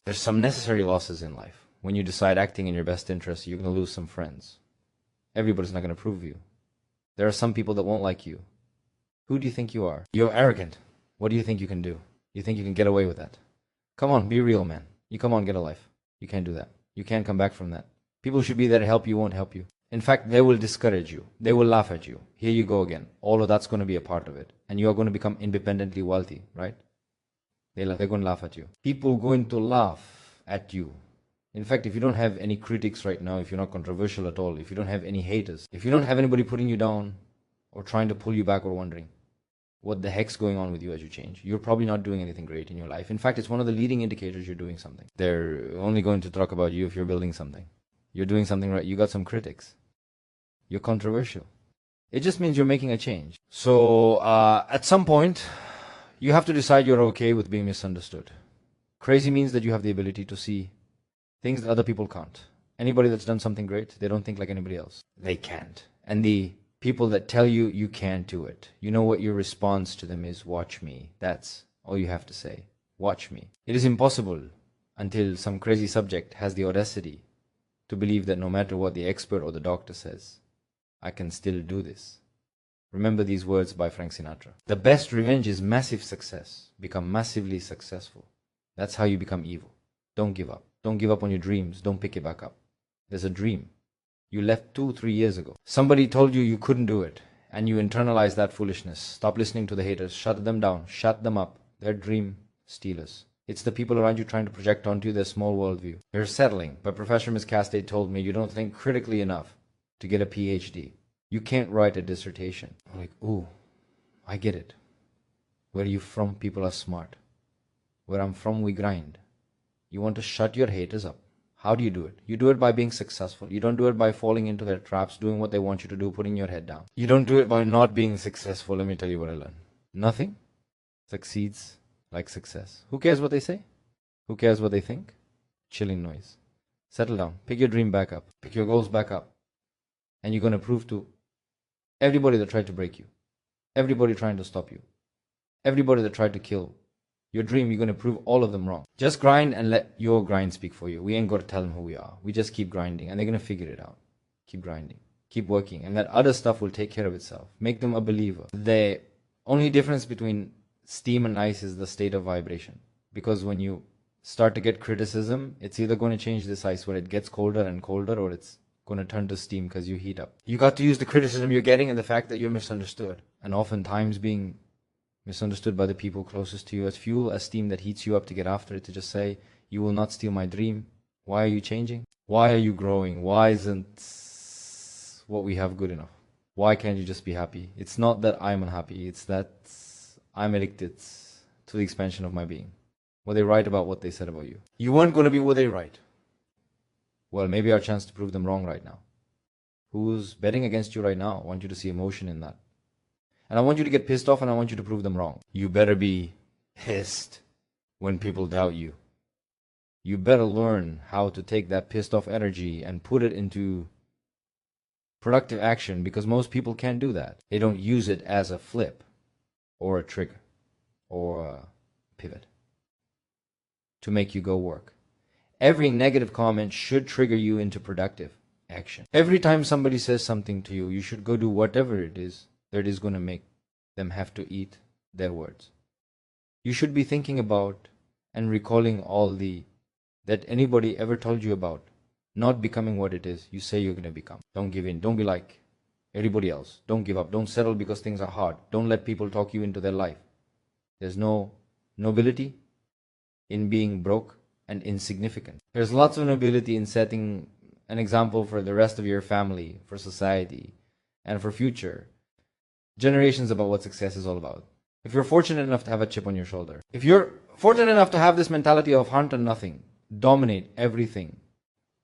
There's some necessary losses in life. When you decide acting in your best interest, you're going to lose some friends. Everybody's not going to approve of you. There are some people that won't like you. Who do you think you are? You're arrogant. What do you think you can do? You think you can get away with that? Come on, be real, man. You come on, get a life. You can't do that. You can't come back from that. People should be there to help you, won't help you. In fact, they will discourage you. They will laugh at you. Here you go again. All of that's going to be a part of it. And you are going to become independently wealthy, right? They're going to laugh at you. People are going to laugh at you. In fact, if you don't have any critics right now, if you're not controversial at all, if you don't have any haters, if you don't have anybody putting you down or trying to pull you back or wondering what the heck's going on with you as you change, you're probably not doing anything great in your life. In fact, it's one of the leading indicators you're doing something. They're only going to talk about you if you're building something. You're doing something right. You got some critics. You're controversial. It just means you're making a change. So at some point, you have to decide you're okay with being misunderstood. Crazy means that you have the ability to see things that other people can't. Anybody that's done something great, they don't think like anybody else. They can't. And the people that tell you you can't do it, you know what your response to them is? Watch me. That's all you have to say. Watch me. It is impossible until some crazy subject has the audacity to believe that no matter what the expert or the doctor says, I can still do this. Remember these words by Frank Sinatra. The best revenge is massive success. Become massively successful. That's how you become evil. Don't give up. Don't give up on your dreams. Don't pick it back up. There's a dream. You left 2-3 years ago. Somebody told you you couldn't do it, and you internalized that foolishness. Stop listening to the haters. Shut them down. Shut them up. They're dream stealers. It's the people around you trying to project onto you their small worldview. You're settling, but Professor Miss Castade told me you don't think critically enough to get a PhD. You can't write a dissertation. I'm like, ooh, I get it. Where are you from? People are smart. Where I'm from, we grind. You want to shut your haters up. How do you do it? You do it by being successful. You don't do it by falling into their traps, doing what they want you to do, putting your head down. You don't do it by not being successful. Let me tell you what I learned. Nothing succeeds like success. Who cares what they say? Who cares what they think? Chilling noise. Settle down. Pick your dream back up. Pick your goals back up. And you're going to prove to everybody that tried to break you, everybody trying to stop you, everybody that tried to kill your dream, you're going to prove all of them wrong. Just grind and let your grind speak for you. We ain't got to tell them who we are. We just keep grinding and they're going to figure it out. Keep grinding. Keep working. And that other stuff will take care of itself. Make them a believer. The only difference between steam and ice is the state of vibration. Because when you start to get criticism, it's either going to change this ice where it gets colder and colder, or it's going to turn to steam because you heat up. You got to use the criticism you're getting and the fact that you're misunderstood. And oftentimes being misunderstood by the people closest to you as fuel, as steam that heats you up to get after it, to just say, you will not steal my dream. Why are you changing? Why are you growing? Why isn't what we have good enough? Why can't you just be happy? It's not that I'm unhappy. It's that I'm addicted to the expansion of my being. What they write about what they said about you. You weren't going to be what they write. Well, maybe our chance to prove them wrong right now. Who's betting against you right now? I want you to see emotion in that. And I want you to get pissed off, and I want you to prove them wrong. You better be pissed when people doubt you. You better learn how to take that pissed off energy and put it into productive action, because most people can't do that. They don't use it as a flip or a trigger or a pivot to make you go work. Every negative comment should trigger you into productive action. Every time somebody says something to you, you should go do whatever it is that is going to make them have to eat their words. You should be thinking about and recalling all that anybody ever told you about not becoming what it is you say you're going to become. Don't give in. Don't be like everybody else. Don't give up. Don't settle because things are hard. Don't let people talk you into their life. There's no nobility in being broke and insignificant. There's lots of nobility in setting an example for the rest of your family, for society, and for future generations about what success is all about. If you're fortunate enough to have a chip on your shoulder, if you're fortunate enough to have this mentality of hunt and nothing, dominate everything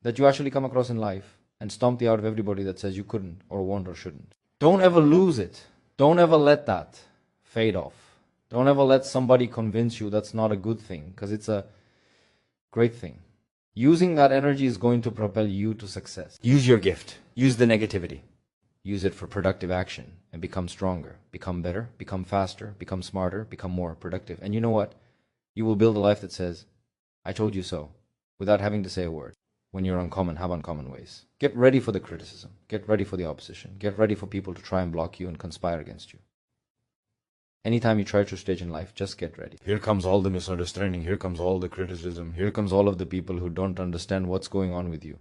that you actually come across in life, and stomp the out of everybody that says you couldn't or won't or shouldn't. Don't ever lose it. Don't ever let that fade off. Don't ever let somebody convince you that's not a good thing, because it's a great thing. Using that energy is going to propel you to success. Use your gift. Use the negativity. Use it for productive action and become stronger, become better, become faster, become smarter, become more productive. And you know what? You will build a life that says, I told you so, without having to say a word. When you're uncommon, have uncommon ways. Get ready for the criticism. Get ready for the opposition. Get ready for people to try and block you and conspire against you. Anytime you try to stage in life, just get ready. Here comes all the misunderstanding. Here comes all the criticism. Here comes all of the people who don't understand what's going on with you.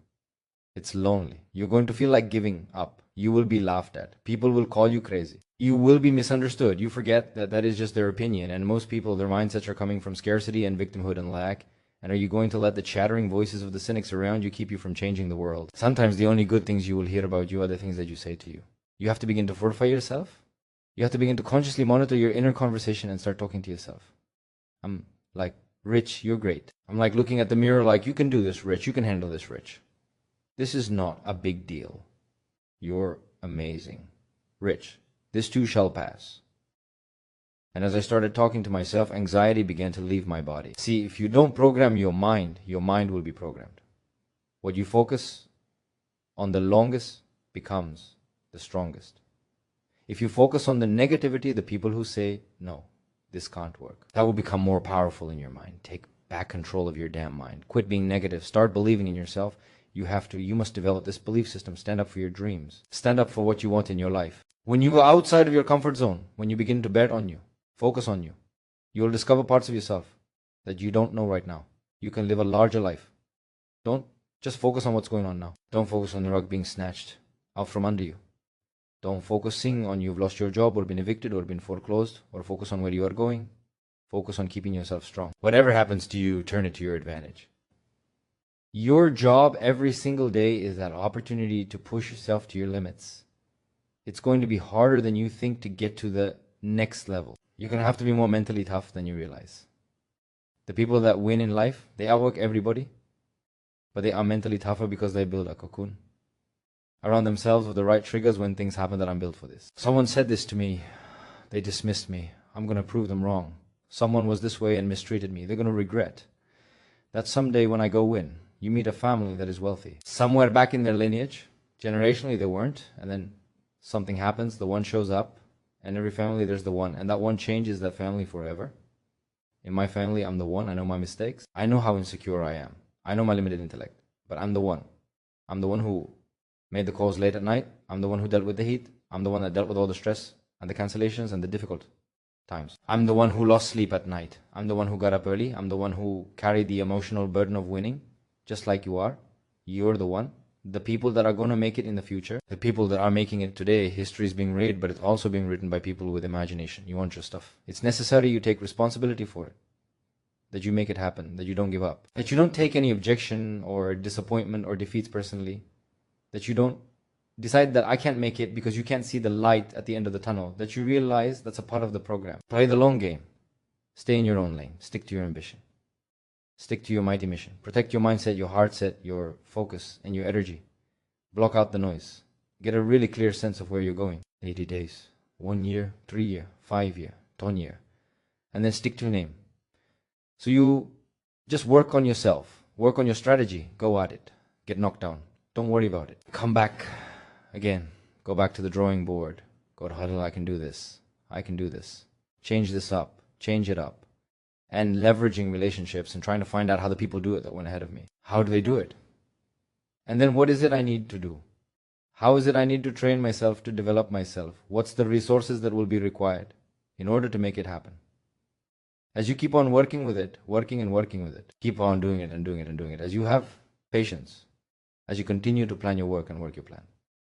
It's lonely. You're going to feel like giving up. You will be laughed at. People will call you crazy. You will be misunderstood. You forget that that is just their opinion. And most people, their mindsets are coming from scarcity and victimhood and lack. And are you going to let the chattering voices of the cynics around you keep you from changing the world? Sometimes the only good things you will hear about you are the things that you say to you. You have to begin to fortify yourself. You have to begin to consciously monitor your inner conversation and start talking to yourself. I'm like, Rich, you're great. I'm like looking at the mirror like, you can do this, Rich. You can handle this, Rich. This is not a big deal. You're amazing. Rich, this too shall pass. And as I started talking to myself, anxiety began to leave my body. See, if you don't program your mind will be programmed. What you focus on the longest becomes the strongest. If you focus on the negativity, the people who say, no, this can't work, that will become more powerful in your mind. Take back control of your damn mind. Quit being negative. Start believing in yourself. You must develop this belief system. Stand up for your dreams. Stand up for what you want in your life. When you go outside of your comfort zone, when you begin to bet on you, focus on you, you will discover parts of yourself that you don't know right now. You can live a larger life. Don't just focus on what's going on now. Don't focus on the rug being snatched out from under you. Don't focusing on you've lost your job or been evicted or been foreclosed, or focus on where you are going. Focus on keeping yourself strong. Whatever happens to you, turn it to your advantage. Your job every single day is that opportunity to push yourself to your limits. It's going to be harder than you think to get to the next level. You're going to have to be more mentally tough than you realize. The people that win in life, they outwork everybody, but they are mentally tougher because they build a cocoon around themselves with the right triggers when things happen that I'm built for this. Someone said this to me. They dismissed me. I'm going to prove them wrong. Someone was this way and mistreated me. They're going to regret that someday when I go win. You meet a family that is wealthy. Somewhere back in their lineage, generationally they weren't, and then something happens, the one shows up, and every family there's the one, and that one changes that family forever. In my family, I'm the one. I know my mistakes. I know how insecure I am. I know my limited intellect, but I'm the one. I'm the one who made the calls late at night. I'm the one who dealt with the heat. I'm the one that dealt with all the stress and the cancellations and the difficult times. I'm the one who lost sleep at night. I'm the one who got up early. I'm the one who carried the emotional burden of winning. Just like you are, you're the one. The people that are going to make it in the future, the people that are making it today, history is being read, but it's also being written by people with imagination. You want your stuff. It's necessary you take responsibility for it, that you make it happen, that you don't give up, that you don't take any objection or disappointment or defeats personally, that you don't decide that I can't make it because you can't see the light at the end of the tunnel, that you realize that's a part of the program. Play the long game. Stay in your own lane. Stick to your ambition. Stick to your mighty mission. Protect your mindset, your heart set, your focus, and your energy. Block out the noise. Get a really clear sense of where you're going. 80 days, 1 year, 3 year, 5 year, 10 year. And then stick to your name. So you just work on yourself. Work on your strategy. Go at it. Get knocked down. Don't worry about it. Come back again. Go back to the drawing board. Go to huddle. I can do this. I can do this. Change this up. Change it up. And leveraging relationships and trying to find out how the people do it that went ahead of me. How do they do it? And then what is it I need to do? How is it I need to train myself to develop myself? What's the resources that will be required in order to make it happen? As you keep on working with it, working and working with it, keep on doing it and doing it and doing it. As you have patience, as you continue to plan your work and work your plan.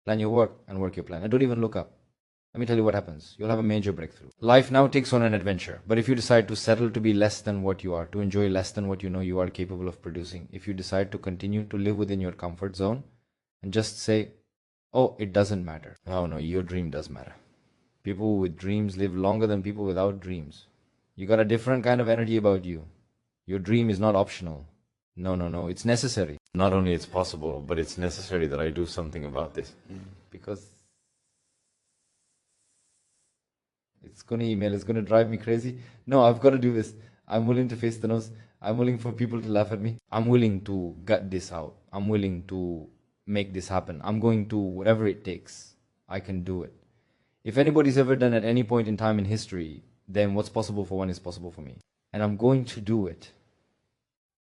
Plan your work and work your plan. And don't even look up. Let me tell you what happens. You'll have a major breakthrough. Life now takes on an adventure. But if you decide to settle to be less than what you are, to enjoy less than what you know you are capable of producing, if you decide to continue to live within your comfort zone and just say, oh, it doesn't matter. Oh no, your dream does matter. People with dreams live longer than people without dreams. You got a different kind of energy about you. Your dream is not optional. No. It's necessary. Not only it's possible, but it's necessary that I do something about this. Because it's going to email, it's going to drive me crazy. No, I've got to do this. I'm willing to face the nose. I'm willing for people to laugh at me. I'm willing to gut this out. I'm willing to make this happen. I'm going to whatever it takes. I can do it. If anybody's ever done at any point in time in history, then what's possible for one is possible for me. And I'm going to do it.